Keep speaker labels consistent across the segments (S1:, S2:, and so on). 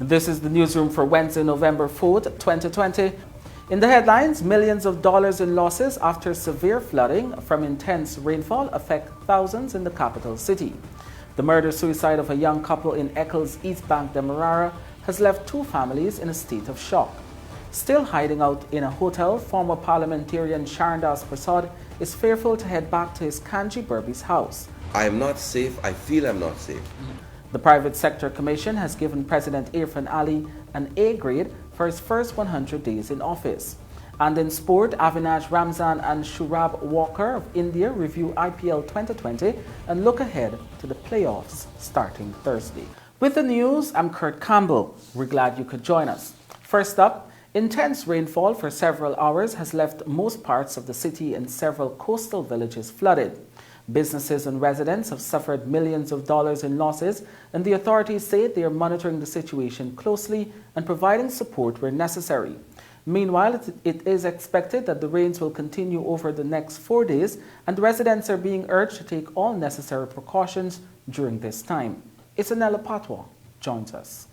S1: This is the newsroom for Wednesday, November 4th, 2020. In the headlines, millions of dollars in losses after severe flooding from intense rainfall affect thousands in the capital city. The murder-suicide of a young couple in Eccles, East Bank, Demerara has left two families in a state of shock. Still hiding out in a hotel, former parliamentarian Yesu Persaud is fearful to head back to his Kanji Berbice house.
S2: I am not safe. I feel I'm not safe.
S1: The Private Sector Commission has given President Irfan Ali an A grade for his first 100 days in office. And in sport, Avinash Ramzan and Shurab Walker of India review IPL 2020 and look ahead to the playoffs starting Thursday. With the news, I'm Kurt Campbell. We're glad you could join us. First up, intense rainfall for several hours has left most parts of the city and several coastal villages flooded. Businesses and residents have suffered millions of dollars in losses, and the authorities say they are monitoring the situation closely and providing support where necessary. Meanwhile, it is expected that the rains will continue over the next 4 days, and residents are being urged to take all necessary precautions during this time. Isanella Patwa joins us.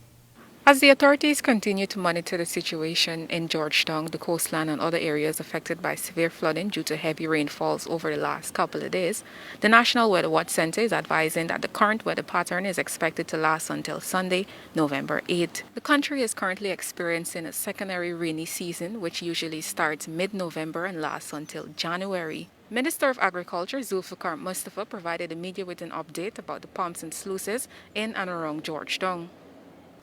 S3: As the authorities continue to monitor the situation in Georgetown, the coastline and other areas affected by severe flooding due to heavy rainfalls over the last couple of days, the National Weather Watch Center is advising that the current weather pattern is expected to last until Sunday, November 8th. The country is currently experiencing a secondary rainy season, which usually starts mid-November and lasts until January. Minister of Agriculture Zulfikar Mustafa provided the media with an update about the pumps and sluices in and around Georgetown.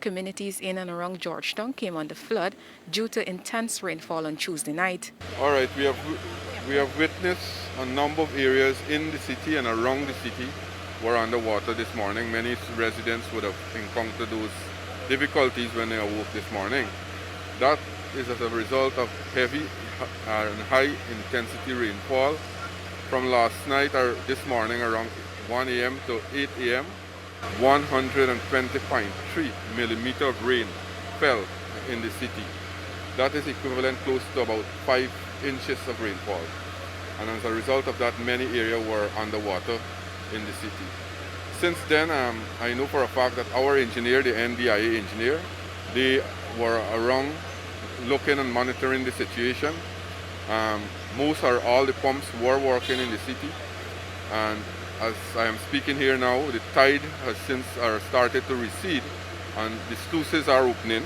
S3: Communities in and around Georgetown came under flood due to intense rainfall on Tuesday night.
S4: All right, we have witnessed a number of areas in the city and around the city were underwater this morning. Many residents would have encountered those difficulties when they awoke this morning. That is as a result of heavy and high intensity rainfall from last night or this morning around 1 a.m. to 8 a.m. 120.3 millimeter of rain fell in the city. That is equivalent close to about 5 inches of rainfall. And as a result of that, many areas were underwater in the city. Since then, I know for a fact that our engineer, the NDIA engineer, they were around looking and monitoring the situation. Most or all the pumps were working in the city. And as I am speaking here now, the tide has since started to recede and the sluices are opening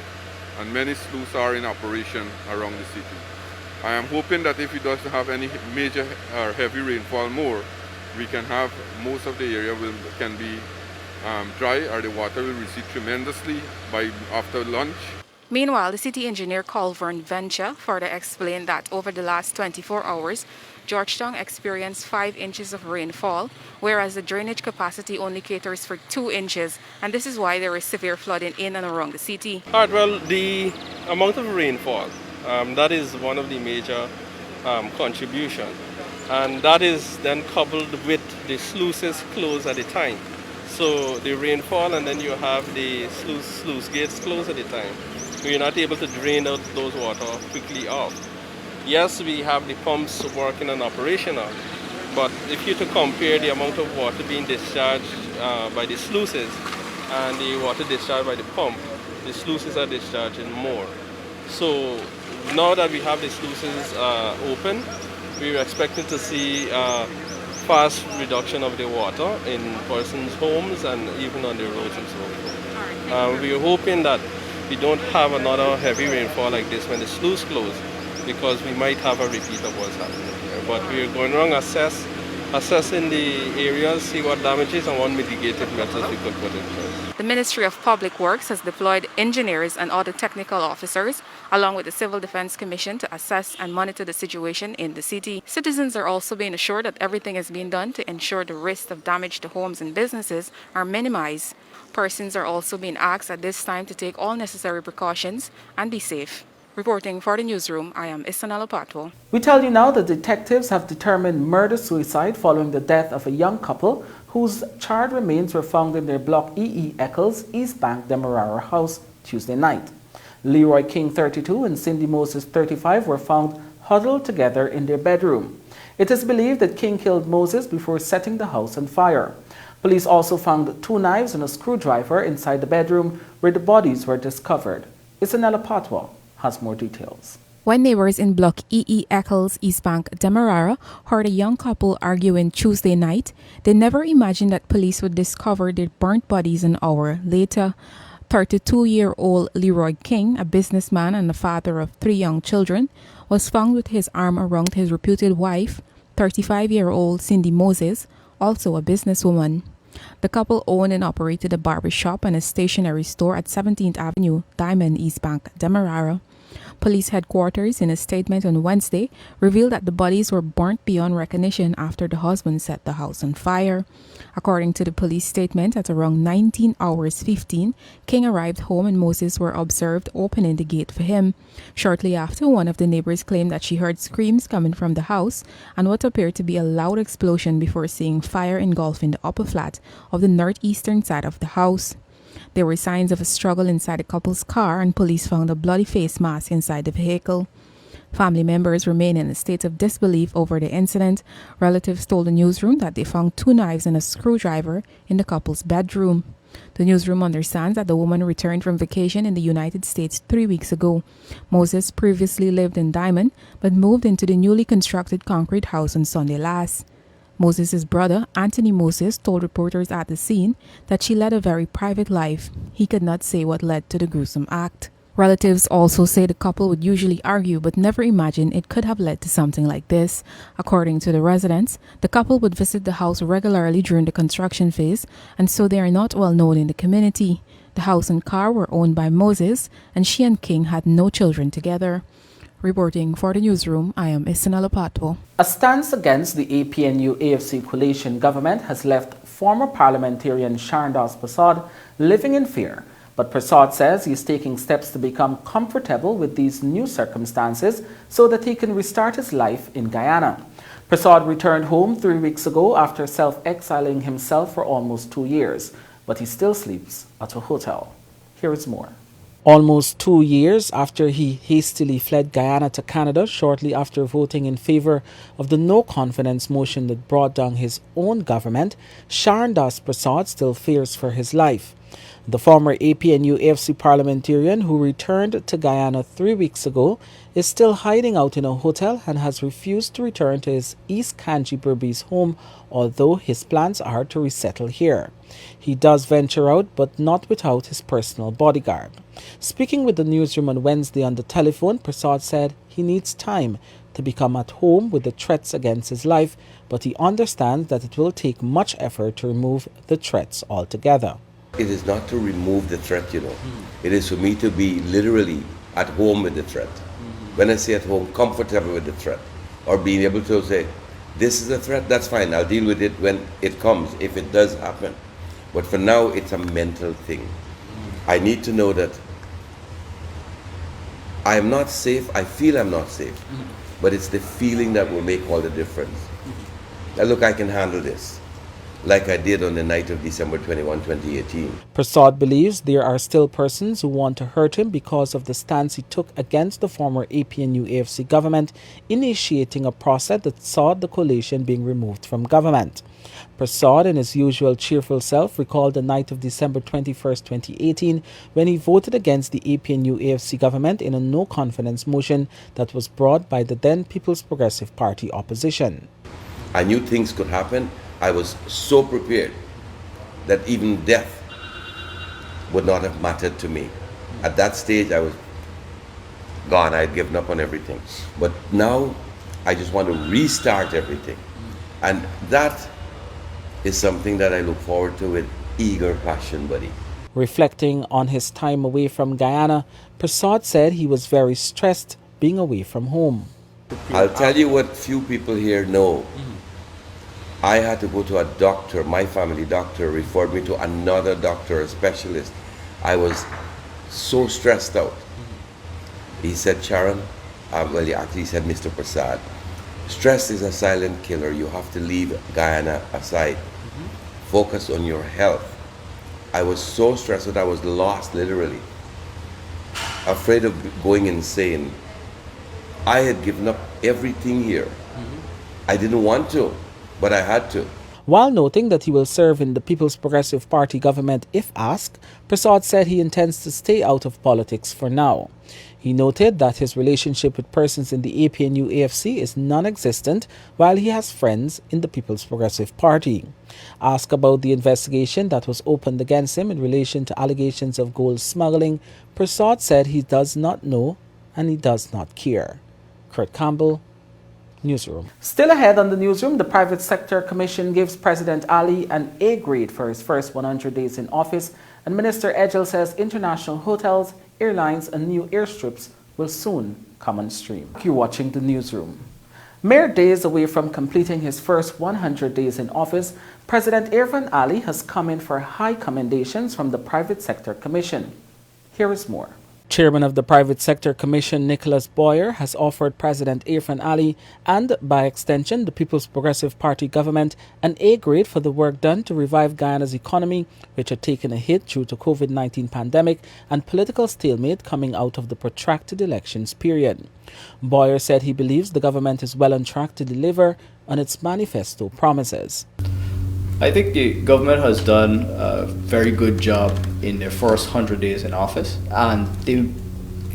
S4: and many sluices are in operation around the city. I am hoping that if it doesn't have any major or heavy rainfall more, we can have most of the area can be dry or the water will recede tremendously by after lunch.
S3: Meanwhile, the city engineer Colvern Venture further explained that over the last 24 hours, Georgetown experienced 5 inches of rainfall, whereas the drainage capacity only caters for 2 inches, and this is why there is severe flooding in and around the city.
S5: All right, well, the amount of rainfall, that is one of the major contributions, and that is then coupled with the sluices closed at the time. So the rainfall and then you have the sluice gates closed at the time. So you're not able to drain out those water quickly off. Yes, we have the pumps working and operational, but if you to compare the amount of water being discharged by the sluices and the water discharged by the pump, the sluices are discharging more. So now that we have the sluices open, we're expecting to see fast reduction of the water in persons' homes and even on the roads and so forth. We're hoping that we don't have another heavy rainfall like this when the sluice close, because we might have a repeat of what's happening here. But we're going around assessing the areas, see what damages and what mitigative methods we could put in place.
S3: The Ministry of Public Works has deployed engineers and other technical officers, along with the Civil Defense Commission, to assess and monitor the situation in the city. Citizens are also being assured that everything is being done to ensure the risk of damage to homes and businesses are minimized. Persons are also being asked at this time to take all necessary precautions and be safe. Reporting for the newsroom, I am Isanella Patwa.
S1: We tell you now that detectives have determined murder-suicide following the death of a young couple whose charred remains were found in their Block EE Eccles, East Bank, Demerara house Tuesday night. Leroy King, 32, and Cindy Moses, 35, were found huddled together in their bedroom. It is believed that King killed Moses before setting the house on fire. Police also found 2 knives and a screwdriver inside the bedroom where the bodies were discovered. Isanella Patwa has more details.
S3: When neighbors in Block EE Eccles, East Bank, Demerara heard a young couple arguing Tuesday night, they never imagined that police would discover their burnt bodies an hour later. 32-year-old Leroy King, a businessman and the father of 3 young children, was found with his arm around his reputed wife, 35-year-old Cindy Moses, also a businesswoman. The couple owned and operated a barber shop and a stationery store at 17th Avenue, Diamond, East Bank, Demerara. Police headquarters, in a statement on Wednesday, revealed that the bodies were burnt beyond recognition after the husband set the house on fire. According to the police statement, at around 19 hours 15, King arrived home and Moses were observed opening the gate for him. Shortly after, one of the neighbors claimed that she heard screams coming from the house and what appeared to be a loud explosion before seeing fire engulfing the upper flat of the northeastern side of the house. There were signs of a struggle inside the couple's car, and police found a bloody face mask inside the vehicle. Family members remain in a state of disbelief over the incident. Relatives told the newsroom that they found 2 knives and a screwdriver in the couple's bedroom. The newsroom understands that the woman returned from vacation in the United States 3 weeks ago. Moses previously lived in Diamond, but moved into the newly constructed concrete house on Sunday last. Moses' brother, Anthony Moses, told reporters at the scene that she led a very private life. He could not say what led to the gruesome act. Relatives also say the couple would usually argue but never imagine it could have led to something like this. According to the residents, the couple would visit the house regularly during the construction phase, and so they are not well known in the community. The house and car were owned by Moses, and she and King had no children together. Reporting for the newsroom, I am Isanella Patwa.
S1: A stance against the APNU-AFC coalition government has left former parliamentarian Marlon Samuels living in fear. But Persaud says he is taking steps to become comfortable with these new circumstances so that he can restart his life in Guyana. Persaud returned home 3 weeks ago after self-exiling himself for almost 2 years, but he still sleeps at a hotel. Here is more. Almost 2 years after he hastily fled Guyana to Canada shortly after voting in favor of the no-confidence motion that brought down his own government, Marlon Persaud still fears for his life. The former APNU-AFC parliamentarian who returned to Guyana 3 weeks ago is still hiding out in a hotel and has refused to return to his East Kanji Berbice home, although his plans are to resettle here. He does venture out, but not without his personal bodyguard. Speaking with the newsroom on Wednesday on the telephone, Persaud said he needs time to become at home with the threats against his life, but he understands that it will take much effort to remove the threats altogether.
S2: It is not to remove the threat, It is for me to be literally at home with the threat. When I say at home, comfortable with the threat. Or being able to say, this is a threat, that's fine, I'll deal with it when it comes, if it does happen. But for now, it's a mental thing. I need to know that I am not safe, I feel I'm not safe. But it's the feeling that will make all the difference. Now look, I can handle this, like I did on the night of December 21, 2018.
S1: Persaud believes there are still persons who want to hurt him because of the stance he took against the former APNU-AFC government, initiating a process that saw the coalition being removed from government. Persaud, in his usual cheerful self, recalled the night of December 21, 2018, when he voted against the APNU-AFC government in a no-confidence motion that was brought by the then People's Progressive Party opposition.
S2: I knew things could happen. I was so prepared that even death would not have mattered to me. At that stage, I was gone. I had given up on everything. But now, I just want to restart everything. And that is something that I look forward to with eager passion, buddy.
S1: Reflecting on his time away from Guyana, Persaud said he was very stressed being away from home.
S2: I'll tell you what few people here know. I had to go to a doctor, my family doctor referred me to another doctor, a specialist. I was so stressed out. He said, Sharon, he actually said, Mr. Persaud, stress is a silent killer. You have to leave Guyana aside. Focus on your health. I was so stressed that I was lost, literally. Afraid of going insane. I had given up everything here. I didn't want to, but I had to.
S1: While noting that he will serve in the People's Progressive Party government if asked, Persaud said he intends to stay out of politics for now. He noted that his relationship with persons in the APNU AFC is non-existent, while he has friends in the People's Progressive Party. Asked about the investigation that was opened against him in relation to allegations of gold smuggling, Persaud said he does not know and he does not care. Kurt Campbell, Newsroom. Still ahead on the Newsroom, the Private Sector Commission gives President Ali an A grade for his first 100 days in office, and Minister Eccles says international hotels, airlines and new airstrips will soon come on stream. You're watching the Newsroom. Mere days away from completing his first 100 days in office, President Irfan Ali has come in for high commendations from the Private Sector Commission. Here is more. Chairman of the Private Sector Commission, Nicholas Boyer, has offered President Irfan Ali and, by extension, the People's Progressive Party government an A grade for the work done to revive Guyana's economy, which had taken a hit due to COVID-19 pandemic and political stalemate coming out of the protracted elections period. Boyer said he believes the government is well on track to deliver on its manifesto promises.
S6: I think the government has done a very good job in their first 100 days in office, and the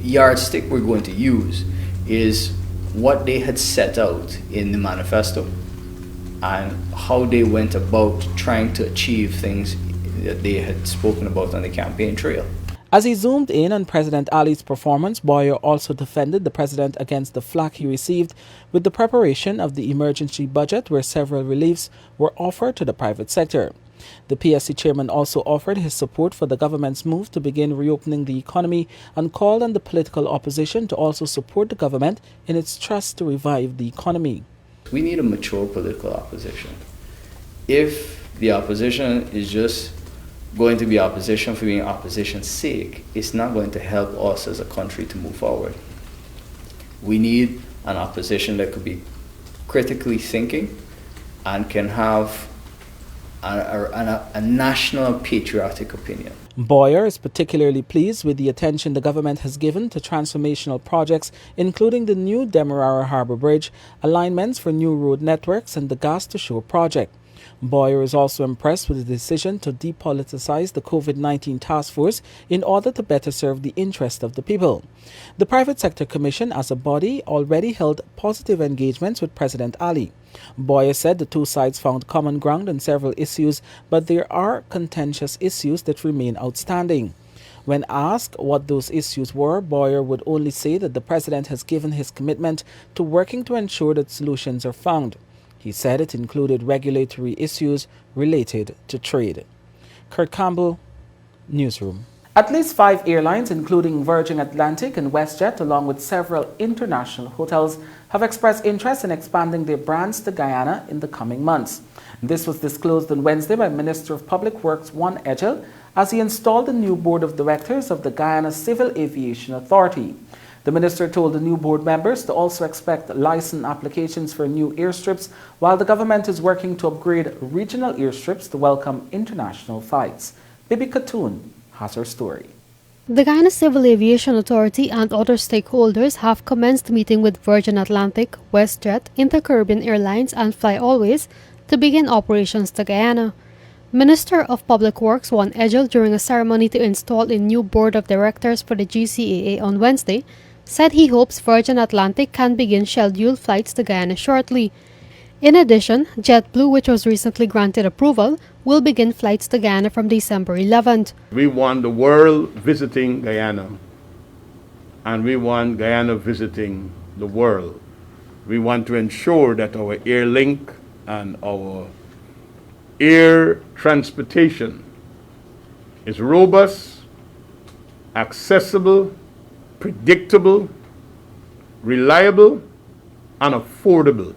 S6: yardstick we're going to use is what they had set out in the manifesto and how they went about trying to achieve things that they had spoken about on the campaign trail.
S1: As he zoomed in on President Ali's performance, Boyer also defended the president against the flack he received with the preparation of the emergency budget, where several reliefs were offered to the private sector. The PSC chairman also offered his support for the government's move to begin reopening the economy and called on the political opposition to also support the government in its thrust to revive the economy.
S6: We need a mature political opposition. If the opposition is just going to be opposition for being opposition's sake, it's not going to help us as a country to move forward. We need an opposition that could be critically thinking and can have a national patriotic opinion.
S1: Boyer is particularly pleased with the attention the government has given to transformational projects, including the new Demerara Harbour Bridge, alignments for new road networks and the Gas to Shore project. Boyer is also impressed with the decision to depoliticize the COVID-19 task force in order to better serve the interest of the people. The Private Sector Commission as a body already held positive engagements with President Ali. Boyer said the two sides found common ground on several issues, but there are contentious issues that remain outstanding. When asked what those issues were, Boyer would only say that the president has given his commitment to working to ensure that solutions are found. He said it included regulatory issues related to trade. Kurt Campbell, Newsroom. At least 5 airlines, including Virgin Atlantic and WestJet, along with several international hotels, have expressed interest in expanding their brands to Guyana in the coming months. This was disclosed on Wednesday by Minister of Public Works Juan Eccles as he installed the new board of directors of the Guyana Civil Aviation Authority. The minister told the new board members to also expect license applications for new airstrips, while the government is working to upgrade regional airstrips to welcome international flights. Bibi Katoon has her story.
S7: The Guyana Civil Aviation Authority and other stakeholders have commenced meeting with Virgin Atlantic, WestJet, Inter-Caribbean Airlines and Fly Always to begin operations to Guyana. Minister of Public Works Juan Eccles, during a ceremony to install a new board of directors for the GCAA on Wednesday, said he hopes Virgin Atlantic can begin scheduled flights to Guyana shortly. In addition, JetBlue, which was recently granted approval, will begin flights to Guyana from December 11th.
S8: We want the world visiting Guyana, and we want Guyana visiting the world. We want to ensure that our air link and our air transportation is robust, accessible, predictable, reliable, and affordable.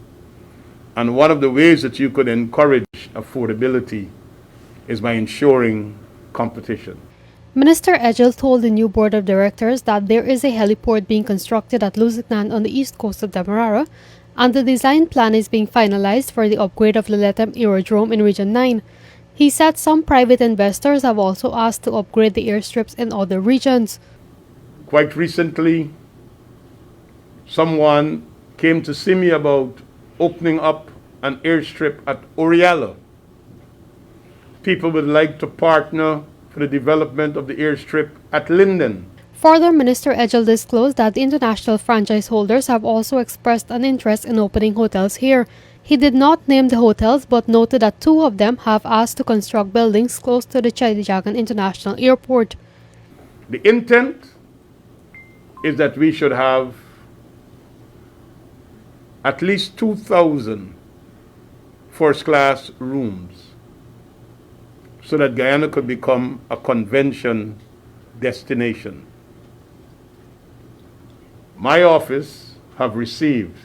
S8: And one of the ways that you could encourage affordability is by ensuring competition.
S7: Minister Eccles told the new board of directors that there is a heliport being constructed at Lusignan on the east coast of Demerara, and the design plan is being finalized for the upgrade of Leletem Aerodrome in Region 9. He said some private investors have also asked to upgrade the airstrips in other regions.
S8: Quite recently, someone came to see me about opening up an airstrip at Oriala. People would like to partner for the development of the airstrip at Linden.
S7: Further, Minister Eccles disclosed that the international franchise holders have also expressed an interest in opening hotels here. He did not name the hotels but noted that 2 of them have asked to construct buildings close to the Chadijagan International Airport.
S8: The intent is that we should have at least 2,000 first-class rooms so that Guyana could become a convention destination. My office have received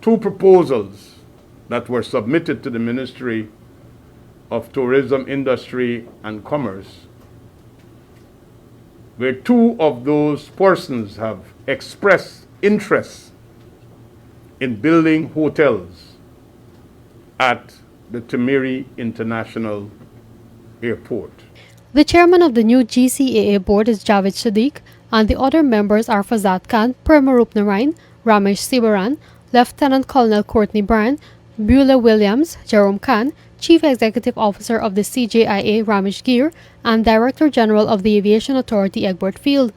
S8: 2 proposals that were submitted to the Ministry of Tourism, Industry and Commerce, where 2 of those persons have expressed interest in building hotels at the Timiri International Airport.
S7: The chairman of the new GCAA board is Javed Sadiq, and the other members are Fazat Khan, Permarup Narain, Ramesh Sibaran, Lieutenant Colonel Courtney Bryan, Beulah Williams, Jerome Khan, Chief Executive Officer of the CJIA Ramesh Gir, and Director General of the Aviation Authority Egbert Field.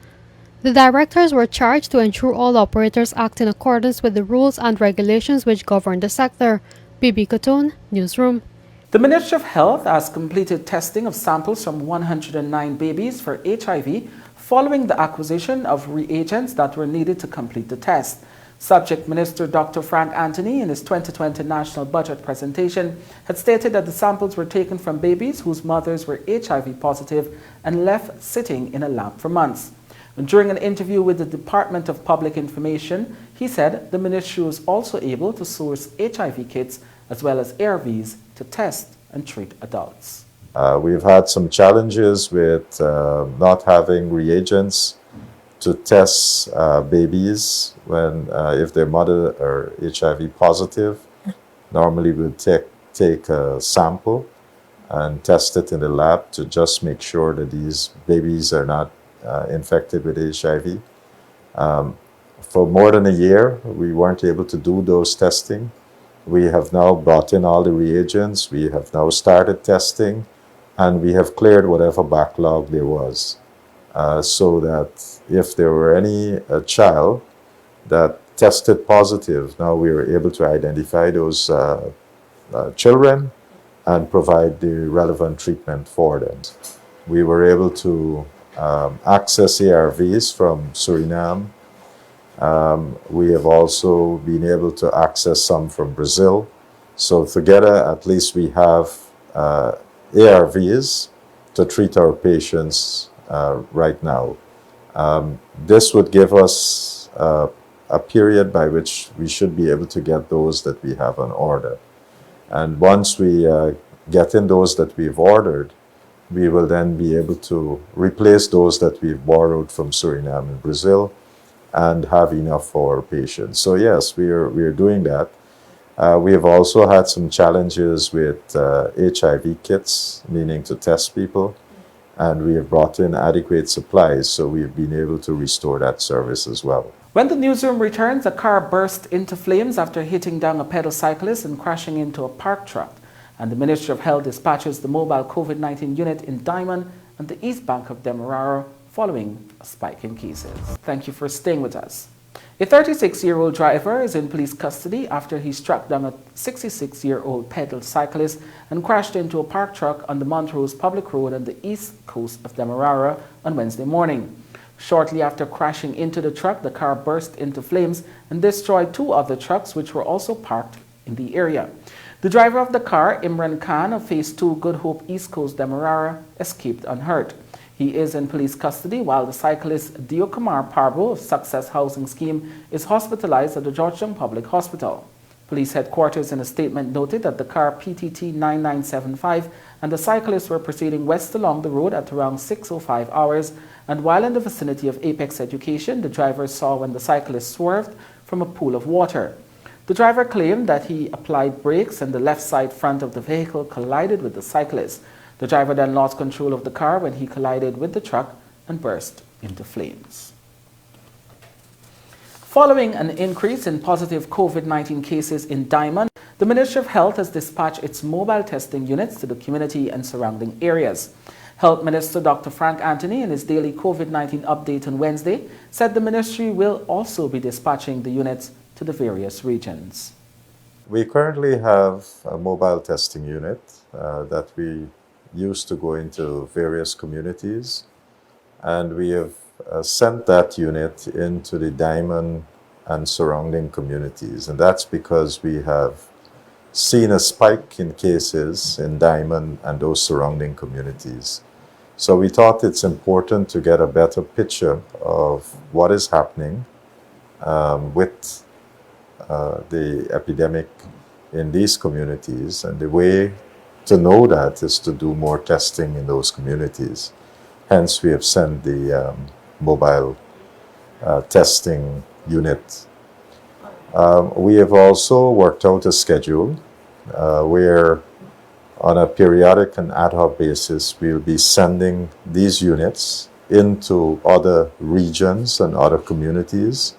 S7: The directors were charged to ensure all operators act in accordance with the rules and regulations which govern the sector. Bibi Katun, Newsroom.
S1: The Ministry of Health has completed testing of samples from 109 babies for HIV following the acquisition of reagents that were needed to complete the test. Subject Minister Dr. Frank Anthony, in his 2020 National Budget presentation, had stated that the samples were taken from babies whose mothers were HIV positive and left sitting in a lab for months. During an interview with the Department of Public Information, he said the ministry was also able to source HIV kits as well as ARVs to test and treat adults.
S9: We've had some challenges with not having reagents to test babies when if their mother are HIV positive. Normally we'll take a sample and test it in the lab to just make sure that these babies are not infected with HIV. For more than a year, we weren't able to do those testing. We have now brought in all the reagents, we have now started testing, and we have cleared whatever backlog there was. So that if there were any child that tested positive, now we were able to identify those children and provide the relevant treatment for them. We were able to access ARVs from Suriname. We have also been able to access some from Brazil. So together, at least we have ARVs to treat our patients right now. This would give us a period by which we should be able to get those that we have on order. And once we get in those that we've ordered, we will then be able to replace those that we've borrowed from Suriname and Brazil and have enough for our patients. So yes, we are doing that. We have also had some challenges with HIV kits, meaning to test people, and we have brought in adequate supplies, so we've been able to restore that service as well.
S1: When the newsroom returns, a car burst into flames after hitting down a pedal cyclist and crashing into a parked truck. And the Ministry of Health dispatches the mobile COVID-19 unit in Diamond and the east bank of Demerara following a spike in cases. Thank you for staying with us. A 36-year-old driver is in police custody after he struck down a 66-year-old pedal cyclist and crashed into a parked truck on the Montrose Public Road on the east coast of Demerara on Wednesday morning. Shortly after crashing into the truck, the car burst into flames and destroyed 2 other trucks which were also parked in the area. The driver of the car, Imran Khan of Phase 2 Good Hope East Coast Demerara, escaped unhurt. He is in police custody while the cyclist Dio Kumar Parbo of Success Housing Scheme is hospitalized at the Georgetown Public Hospital. Police headquarters in a statement noted that the car PTT 9975 and the cyclist were proceeding west along the road at around 6:05 hours, and while in the vicinity of Apex Education, the driver saw when the cyclist swerved from a pool of water. The driver claimed that he applied brakes and the left side front of the vehicle collided with the cyclist. The driver then lost control of the car when he collided with the truck and burst into flames. Following an increase in positive COVID-19 cases in Diamond, the Ministry of Health has dispatched its mobile testing units to the community and surrounding areas. Health Minister Dr. Frank Anthony, in his daily COVID-19 update on Wednesday, said the ministry will also be dispatching the units to the various regions.
S9: We currently have a mobile testing unit that we use to go into various communities, and we have sent that unit into the Diamond and surrounding communities, and that's because we have seen a spike in cases in Diamond and those surrounding communities. So we thought it's important to get a better picture of what is happening with the epidemic in these communities, and the way to know that is to do more testing in those communities. Hence, we have sent the mobile testing unit. We have also worked out a schedule where on a periodic and ad hoc basis, we'll be sending these units into other regions and other communities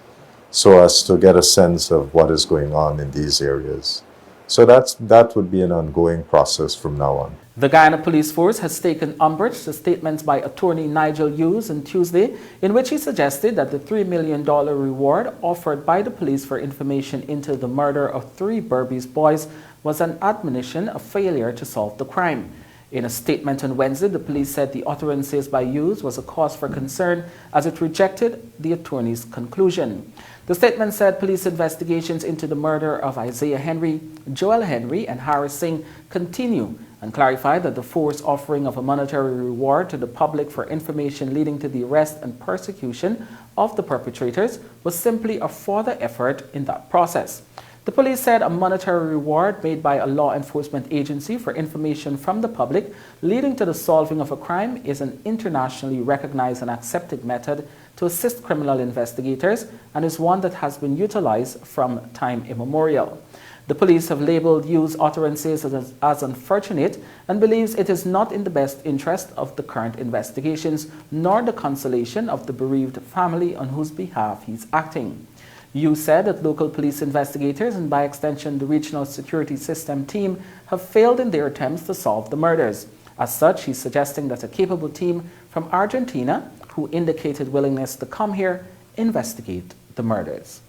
S9: so as to get a sense of what is going on in these areas. So that would be an ongoing process from now on.
S1: The Guyana Police Force has taken umbrage to statements by attorney Nigel Hughes on Tuesday, in which he suggested that the $3 million reward offered by the police for information into the murder of 3 Berbice boys was an admonition of failure to solve the crime. In a statement on Wednesday, the police said the utterances by Hughes was a cause for concern as it rejected the attorney's conclusion. The statement said police investigations into the murder of Isaiah Henry, Joel Henry, and Harris Singh continue, and clarified that the force offering of a monetary reward to the public for information leading to the arrest and persecution of the perpetrators was simply a further effort in that process. The police said a monetary reward made by a law enforcement agency for information from the public leading to the solving of a crime is an internationally recognized and accepted method to assist criminal investigators and is one that has been utilized from time immemorial. The police have labeled Hughes' utterances as unfortunate and believes it is not in the best interest of the current investigations nor the consolation of the bereaved family on whose behalf he is acting. Hughes said that local police investigators and by extension the Regional Security System team have failed in their attempts to solve the murders. As such, he's suggesting that a capable team from Argentina, who indicated willingness to come here, investigate the murders.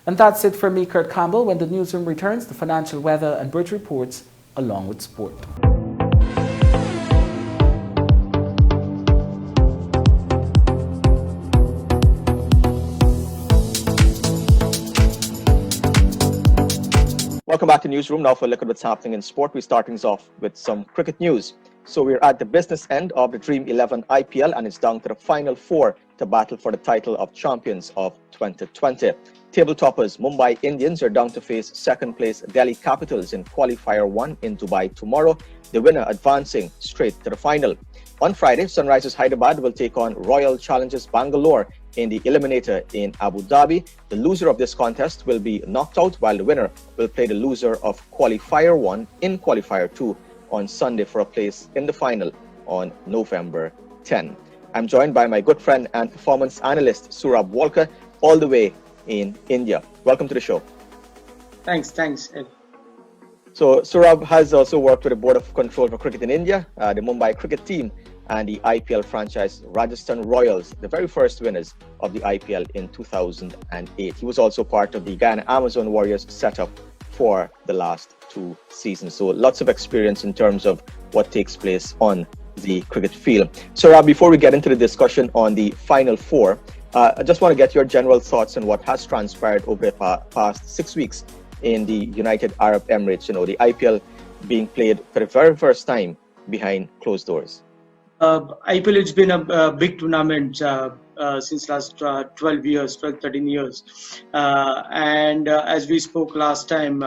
S1: And that's it for me, Kurt Campbell. When the newsroom returns, the financial, weather and bridge reports along with sport.
S10: Welcome back to Newsroom. Now for a look at what's happening in sport. We're starting things off with some cricket news. So we're at the business end of the Dream 11 IPL and it's down to the final 4 to battle for the title of champions of 2020. Table toppers Mumbai Indians are down to face second place Delhi Capitals in Qualifier 1 in Dubai tomorrow, the winner advancing straight to the final. On Friday, Sunrisers Hyderabad will take on Royal Challengers Bangalore in the Eliminator in Abu Dhabi. The loser of this contest will be knocked out, while the winner will play the loser of Qualifier 1 in Qualifier 2 on Sunday for a place in the final on November 10. I'm joined by my good friend and performance analyst Surab Walker, all the way in India. Welcome to the show.
S11: Thanks.
S10: So Surab has also worked with the Board of Control for Cricket in India, the Mumbai cricket team, and the IPL franchise Rajasthan Royals, the very first winners of the IPL in 2008. He was also part of the Guyana Amazon Warriors setup for the last 2 seasons. So lots of experience in terms of what takes place on the cricket field. So before we get into the discussion on the final 4, I just want to get your general thoughts on what has transpired over the past 6 weeks in the United Arab Emirates, the IPL being played for the very first time behind closed doors.
S11: IPL, it's been a big tournament since last 13 years. And as we spoke last time,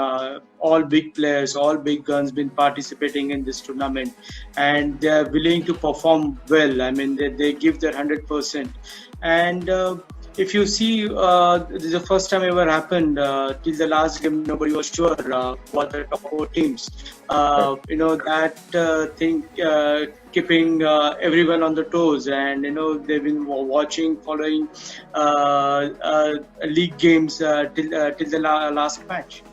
S11: all big players, all big guns been participating in this tournament and they're willing to perform well. I mean, they give their 100%. And if you see, this is the first time ever happened. Till the last game, nobody was sure what the top four teams. That thing keeping everyone on the toes, and they've been watching, following league games till the last match.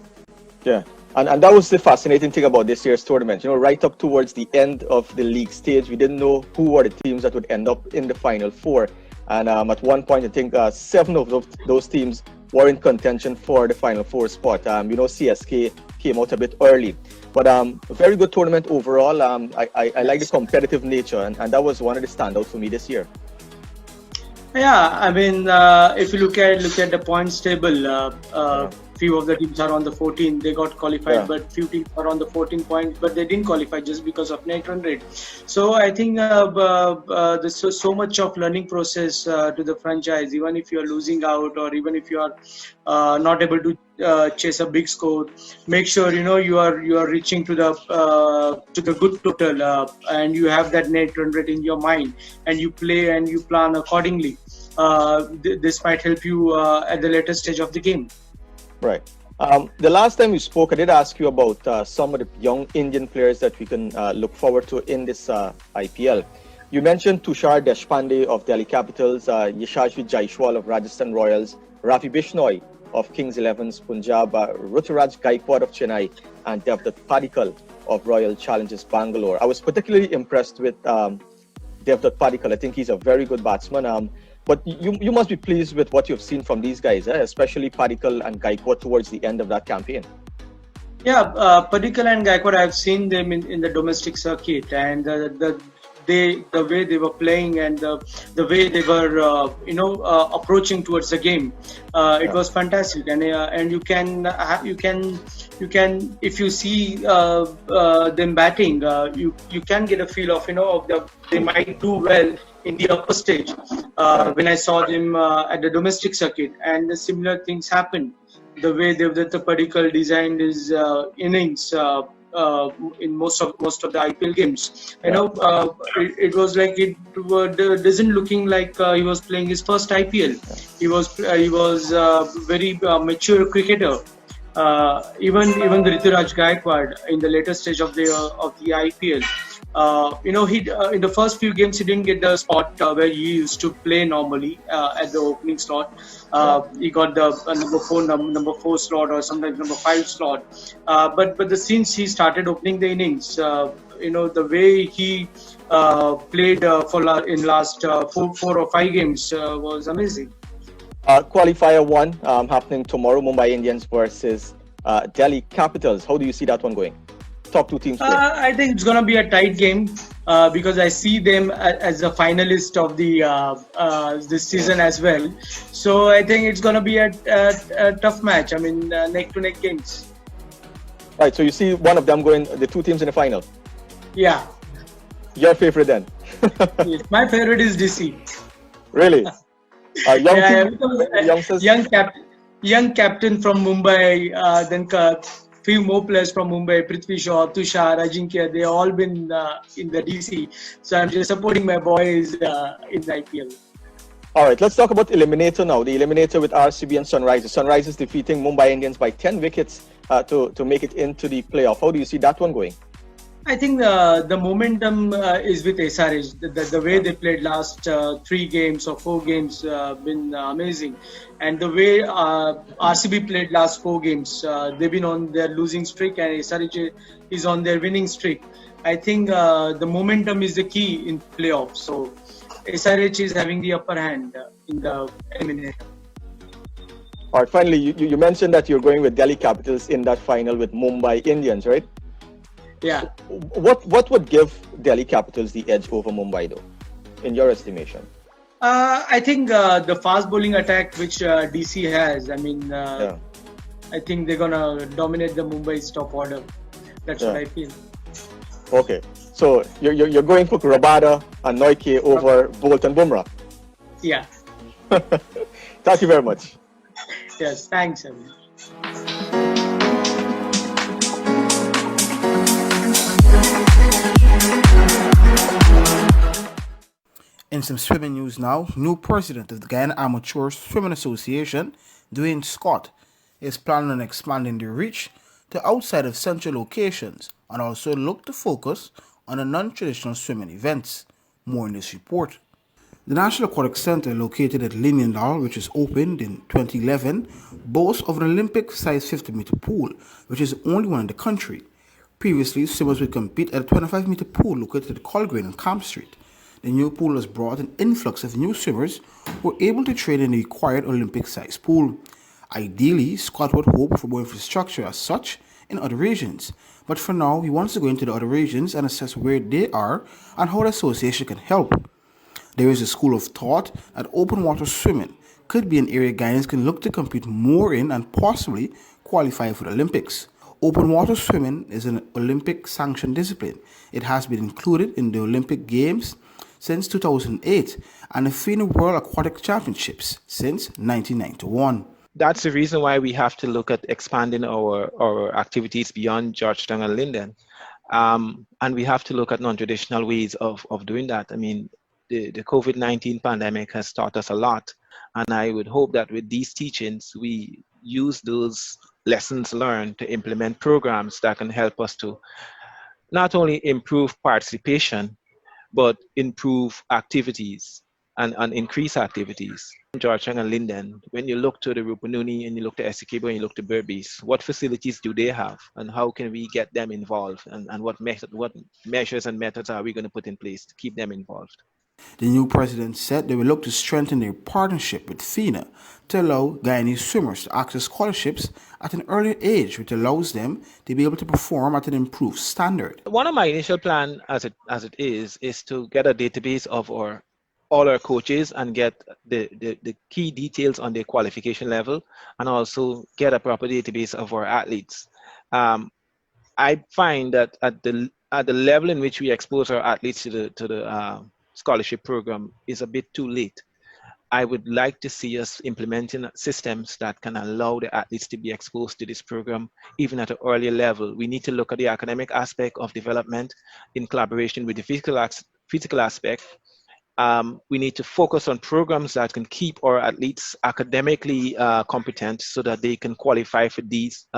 S10: Yeah. And that was the fascinating thing about this year's tournament. Right up towards the end of the league stage, we didn't know who were the teams that would end up in the Final Four. And at one point, I think 7 of those teams were in contention for the Final Four spot. CSK came out a bit early. But a very good tournament overall. I like the competitive nature, and that was one of the standouts for me this year.
S11: Yeah, I mean, if you look at the points table, few of the teams are on the 14. They got qualified, but few teams are on the 14 points, but they didn't qualify just because of net run rate. So I think there's so much of learning process to the franchise. Even if you are losing out, or even if you are not able to chase a big score, make sure you are reaching to the good total, and you have that net run rate in your mind, and you play and you plan accordingly. This might help you at the later stage of the game.
S10: Right. The last time we spoke, I did ask you about some of the young Indian players that we can look forward to in this IPL. You mentioned Tushar Deshpande of Delhi Capitals, Yashasvi Jaiswal of Rajasthan Royals, Ravi Bishnoi of Kings 11's Punjab, Ruturaj Gaikwad of Chennai, and Devdutt Padikkal of Royal Challengers Bangalore. I was particularly impressed with Devdutt Padikkal. I think he's a very good batsman. But you must be pleased with what you've seen from these guys, especially Padikkal and Gaikwad towards the end of that campaign.
S11: Yeah, Padikkal and Gaikwad, I've seen them in the domestic circuit, and the way they were playing, and the way they were approaching towards the game, it was fantastic. And you can if you see them batting, you can get a feel of they might do well in the upper stage. When I saw them at the domestic circuit, and the similar things happened. The way Devdutt Padikkal designed his innings in most of the IPL games, it was like it doesn't looking like he was playing his first IPL. He was very mature cricketer. Even the Ruturaj Gaikwad in the later stage of the IPL. He in the first few games he didn't get the spot where he used to play normally at the opening slot. He got the number 4 slot, or sometimes number 5 slot. But since he started opening the innings, the way he played in last 4 or 5 games was amazing.
S10: Qualifier 1 happening tomorrow, Mumbai Indians versus Delhi Capitals. How do you see that one going? Top 2 teams.
S11: I think it's going to be a tight game because I see them as a finalist of this season as well. So I think it's going to be a tough match. I mean, neck-to-neck games.
S10: Right. So you see one of them going, the 2 teams in the final.
S11: Yeah.
S10: Your favorite then?
S11: My favorite is DC.
S10: Really?
S11: Young captain from Mumbai, then few more players from Mumbai, Prithvi Shaw, Tushar, Ajinkya, they all been in the DC. So I'm just supporting my boys in the IPL.
S10: All right, let's talk about Eliminator now. The Eliminator with RCB and Sunrisers. Sunrisers defeating Mumbai Indians by 10 wickets to make it into the playoff. How do you see that one going?
S11: I think the momentum is with SRH. The way they played last 3 games or 4 games been amazing, and the way RCB played last 4 games, they've been on their losing streak, and SRH is on their winning streak. I think the momentum is the key in playoffs. So SRH is having the upper hand in the eliminator.
S10: All right. Finally, you mentioned that you're going with Delhi Capitals in that final with Mumbai Indians, right?
S11: Yeah.
S10: What would give Delhi Capitals the edge over Mumbai, though, in your estimation?
S11: I think the fast bowling attack which DC has. I mean, I think they're gonna dominate the Mumbai's top order. That's what I feel.
S10: Okay, so you're going for Rabada and Noike over Bolt and Bumrah.
S11: Yeah.
S10: Thank you very much.
S11: Yes, thanks, everyone.
S12: In some swimming news now, new president of the Guyana Amateur Swimming Association, Dwayne Scott, is planning on expanding their reach to outside of central locations and also look to focus on a non-traditional swimming events. More in this report. The National Aquatic Center, located at Liniendal, which was opened in 2011, boasts of an Olympic-sized 50-meter pool, which is the only one in the country. Previously, swimmers would compete at a 25-meter pool located at Colgreen on Camp Street. The new pool has brought an influx of new swimmers who are able to train in the required Olympic-sized pool. Ideally, Scott would hope for more infrastructure as such in other regions, but for now, he wants to go into the other regions and assess where they are and how the association can help. There is a school of thought that open water swimming could be an area Guyanese can look to compete more in and possibly qualify for the Olympics. Open water swimming is an Olympic sanctioned discipline. It has been included in the Olympic Games since 2008 and the FINA World Aquatic Championships since 1991.
S13: That's the reason why we have to look at expanding our activities beyond Georgetown and Linden. And we have to look at non-traditional ways of doing that. I mean, the COVID-19 pandemic has taught us a lot. And I would hope that with these teachings, we use those lessons learned to implement programs that can help us to not only improve participation, but improve activities and increase activities. Georgetown and Linden, when you look to the Rupununi and you look to Essequibo and you look to Berbice, what facilities do they have and how can we get them involved and what measures and methods are we going to put in place to keep them involved?
S12: The new president said they will look to strengthen their partnership with FINA to allow Guyanese swimmers to access scholarships at an earlier age, which allows them to be able to perform at an improved standard.
S13: One of my initial plans as it is to get a database of all our coaches and get the key details on their qualification level and also get a proper database of our athletes. I find that at the level in which we expose our athletes to the scholarship program is a bit too late. I would like to see us implementing systems that can allow the athletes to be exposed to this program even at an earlier level. We need to look at the academic aspect of development in collaboration with the physical aspect. We need to focus on programs that can keep our athletes academically competent so that they can qualify for these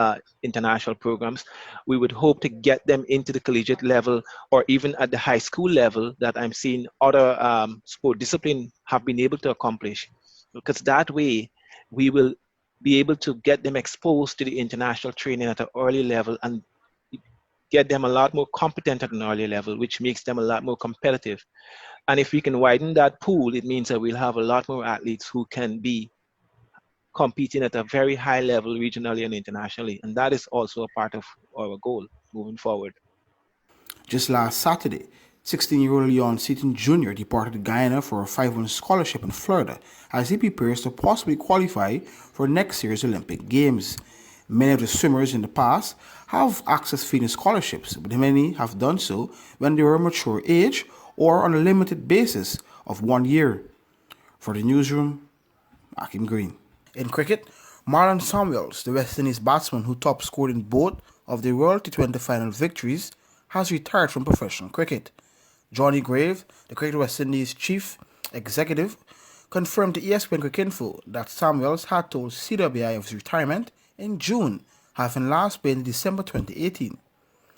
S13: international programs. We would hope to get them into the collegiate level or even at the high school level that I'm seeing other sport disciplines have been able to accomplish. Because that way, we will be able to get them exposed to the international training at an early level and get them a lot more competent at an early level, which makes them a lot more competitive. And if we can widen that pool, it means that we'll have a lot more athletes who can be competing at a very high level regionally and internationally. And that is also a part of our goal moving forward.
S12: Just last Saturday, 16-year-old Leon Seaton Jr. departed Guyana for a 5-1 scholarship in Florida as he prepares to possibly qualify for next year's Olympic Games. Many of the swimmers in the past have accessed FINA scholarships, but many have done so when they were mature age or on a limited basis of 1 year. For the newsroom, Akim Green. In cricket, Marlon Samuels, the West Indies batsman who top scored in both of the World T20 final victories, has retired from professional cricket. Johnny Grave, the Cricket West Indies chief executive, confirmed to ESPN Cricinfo that Samuels had told CWI of his retirement in June, having last played in December 2018.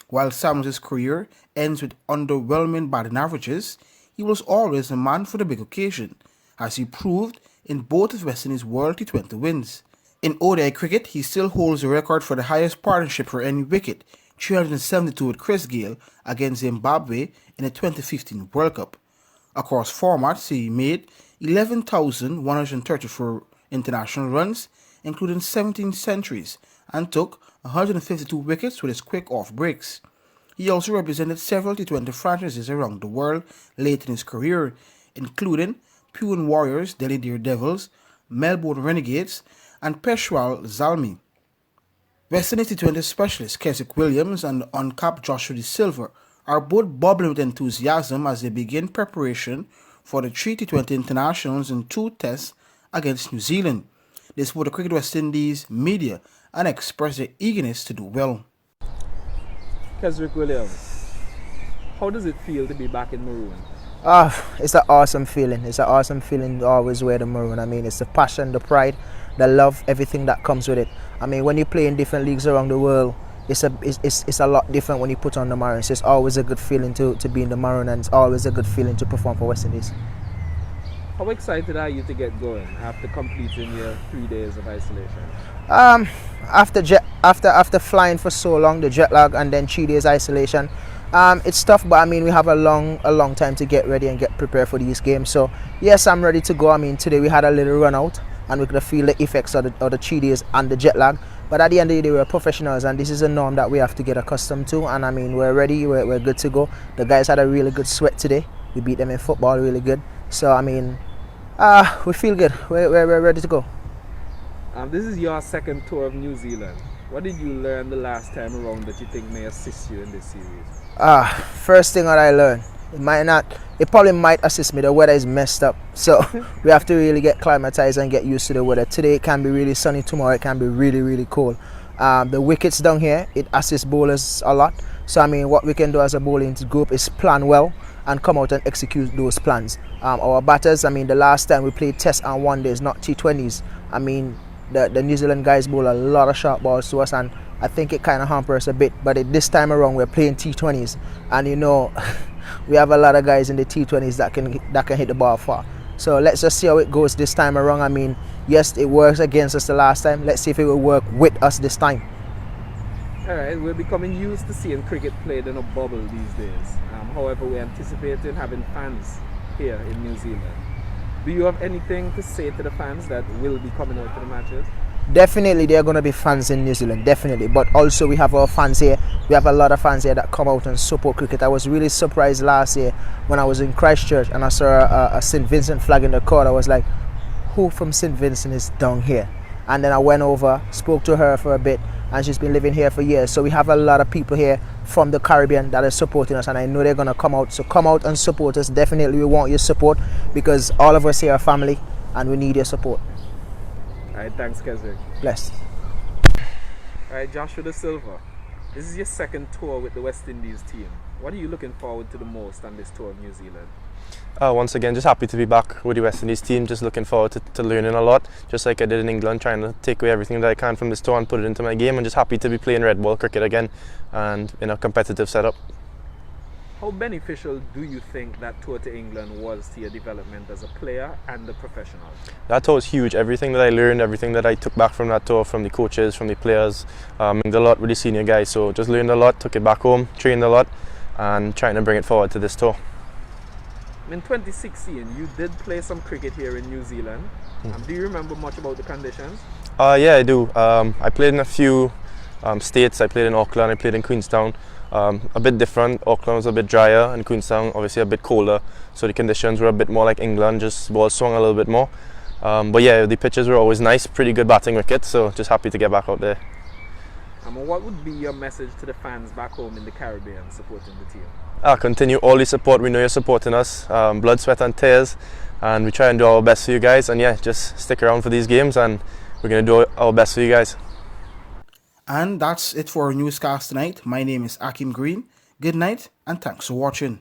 S12: While Samuels' career ends with underwhelming batting averages, he was always a man for the big occasion, as he proved in both of West Indies' World T20 wins. In ODI cricket, he still holds the record for the highest partnership for any wicket, 372 with Chris Gayle against Zimbabwe in the 2015 World Cup. Across formats, he made 11,134 international runs, including 17 centuries, and took 152 wickets with his quick off breaks. He also represented several T20 franchises around the world late in his career, including Pune Warriors, Delhi Daredevils, Melbourne Renegades, and Peshawar Zalmi. West Indies T20 specialist Keswick Williams and uncapped Joshua De Silva are both bubbling with enthusiasm as they begin preparation for the 3 T20 internationals and 2 tests against New Zealand. They spoke to Cricket West Indies media and expressed their eagerness to do well.
S14: Keswick Williams, how does it feel to be back in Maroon? It's an awesome feeling. It's an awesome feeling to always wear the maroon. I mean, it's the passion, the pride, the love, everything that comes with it. I mean, when you play in different leagues around the world, it's a lot different when you put on the maroon. So it's always a good feeling to be in the maroon, and it's always a good feeling to perform for West Indies.
S15: How excited are you to get going after completing your 3 days of isolation?
S14: After flying for so long, the jet lag and then 3 days isolation, it's tough, but I mean, we have a long time to get ready and get prepared for these games. So yes, I'm ready to go. I mean, today we had a little run out and we could feel the effects of the 3 days and the jet lag. But at the end of the day, we're professionals, and this is a norm that we have to get accustomed to. And I mean, we're ready. We're good to go. The guys had a really good sweat today. We beat them in football really good. So I mean, we feel good. We're ready to go.
S15: This is your second tour of New Zealand. What did you learn the last time around that you think may assist you in this series?
S14: First thing that I learned, it probably might assist me. The weather is messed up, so we have to really get climatized and get used to the weather. Today it can be really sunny, tomorrow it can be really cold. The wickets down here, it assists bowlers a lot. So I mean, what we can do as a bowling group is plan well and come out and execute those plans. Our batters, I mean, the last time we played Test and One Days, not T20s. I mean, the New Zealand guys bowl a lot of sharp balls to us, and I think it kind of hampers us a bit. But this time around, we're playing T20s, and you know, we have a lot of guys in the T20s that can hit the ball far. So let's just see how it goes this time around. I mean, yes, it works against us the last time. Let's see if it will work with us this time.
S15: All right, we're becoming used to seeing cricket played in a bubble these days. However, we're anticipating having fans here in New Zealand. Do you have anything to say to the fans that will be coming out to the matches?
S14: Definitely, there are going to be fans in New Zealand, definitely. But also, we have our fans here. We have a lot of fans here that come out and support cricket. I was really surprised last year when I was in Christchurch and I saw a St. Vincent flag in the crowd. I was like, who from St. Vincent is down here? And then I went over, spoke to her for a bit, and she's been living here for years. So we have a lot of people here from the Caribbean that are supporting us, and I know they're going to come out. So come out and support us. Definitely, we want your support because all of us here are family and we need your support.
S15: All right, thanks, Keswick.
S14: Blessed.
S15: All right, Joshua De Silva, this is your second tour with the West Indies team. What are you looking forward to the most on this tour of New Zealand?
S5: Once again, just happy to be back with the West Indies team. Just looking forward to learning a lot, just like I did in England, trying to take away everything that I can from this tour and put it into my game, and just happy to be playing red ball cricket again and in a competitive setup.
S15: How beneficial do you think that tour to England was to your development as a player and a professional?
S5: That tour was huge. Everything that I learned, everything that I took back from that tour, from the coaches, from the players, learned a lot with the senior guys. So just learned a lot, took it back home, trained a lot, and trying to bring it forward to this tour.
S15: In 2016, you did play some cricket here in New Zealand. Do you remember much about the conditions?
S5: Yeah, I do. I played in a few states. I played in Auckland, I played in Queenstown. A bit different. Auckland was a bit drier and Queenstown obviously a bit colder. So the conditions were a bit more like England, just ball swung a little bit more. But yeah, the pitches were always nice, pretty good batting wickets, so just happy to get back out there.
S15: What would be your message to the fans back home in the Caribbean supporting the team?
S5: Continue all the support. We know you're supporting us, blood, sweat and tears, and we try and do our best for you guys. And yeah, just stick around for these games and we're going to do our best for you guys.
S12: And that's it for our newscast tonight. My name is Akim Green. Good night and thanks for watching.